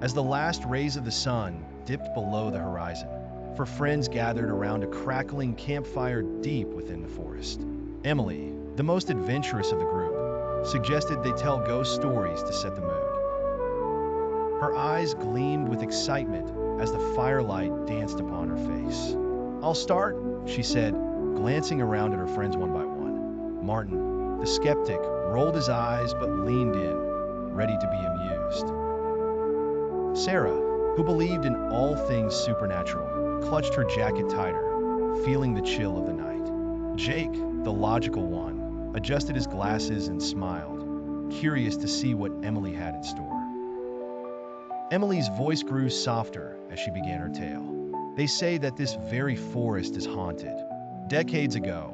As the last rays of the sun dipped below the horizon, her friends gathered around a crackling campfire deep within the forest. Emily, the most adventurous of the group, suggested they tell ghost stories to set the mood. Her eyes gleamed with excitement as the firelight danced upon her face. "I'll start," she said, glancing around at her friends one by one. Martin, the skeptic, rolled his eyes but leaned in, ready to be amused. Sarah, who believed in all things supernatural, clutched her jacket tighter, feeling the chill of the night. Jake, the logical one, adjusted his glasses and smiled, curious to see what Emily had in store. Emily's voice grew softer as she began her tale. "They say that this very forest is haunted. Decades ago,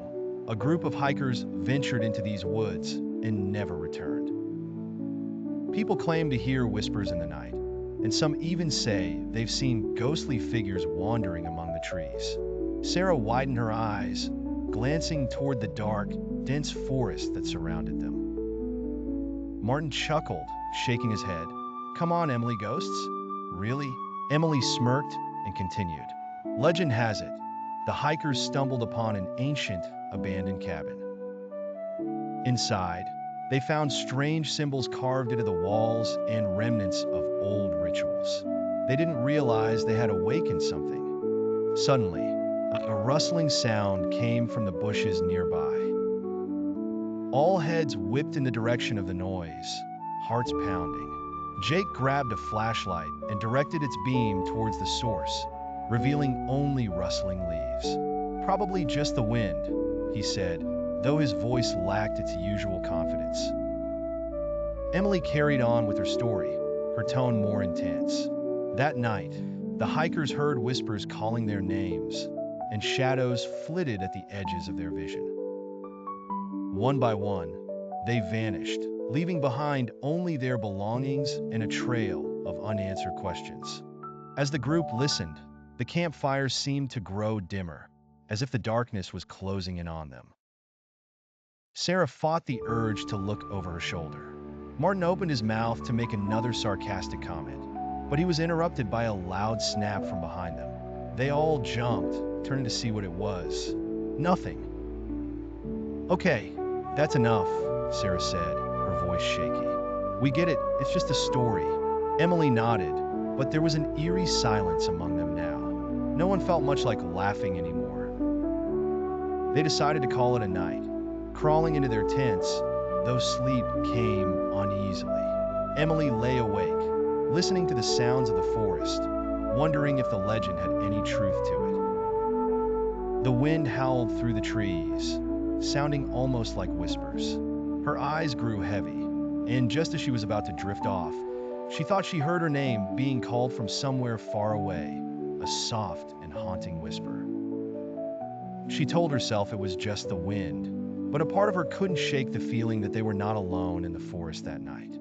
a group of hikers ventured into these woods and never returned. People claim to hear whispers in the night, and some even say they've seen ghostly figures wandering among the trees." Sarah widened her eyes, glancing toward the dark, dense forest that surrounded them. Martin chuckled, shaking his head. "Come on, Emily, ghosts? Really?" Emily smirked and continued. "Legend has it, the hikers stumbled upon an ancient, abandoned cabin. Inside, they found strange symbols carved into the walls and remnants of old rituals. They didn't realize they had awakened something. Suddenly, a rustling sound came from the bushes nearby. All heads whipped in the direction of the noise, hearts pounding. Jake grabbed a flashlight and directed its beam towards the source, revealing only rustling leaves. "Probably just the wind," he said, though his voice lacked its usual confidence. Emily carried on with her story, her tone more intense. That night, the hikers heard whispers calling their names, and shadows flitted at the edges of their vision. One by one, they vanished, leaving behind only their belongings and a trail of unanswered questions. As the group listened, the campfire seemed to grow dimmer, as if the darkness was closing in on them. Sarah fought the urge to look over her shoulder. Martin opened his mouth to make another sarcastic comment, but he was interrupted by a loud snap from behind them. They all jumped, turning to see what it was. Nothing. "Okay, that's enough," Sarah said, her voice shaky. "We get it, it's just a story." Emily nodded, but there was an eerie silence among them now. No one felt much like laughing anymore. They decided to call it a night, crawling into their tents, though sleep came uneasily. Emily lay awake, listening to the sounds of the forest, wondering if the legend had any truth to it. The wind howled through the trees, sounding almost like whispers. Her eyes grew heavy, and just as she was about to drift off, she thought she heard her name being called from somewhere far away, a soft and haunting whisper. She told herself it was just the wind, but a part of her couldn't shake the feeling that they were not alone in the forest that night.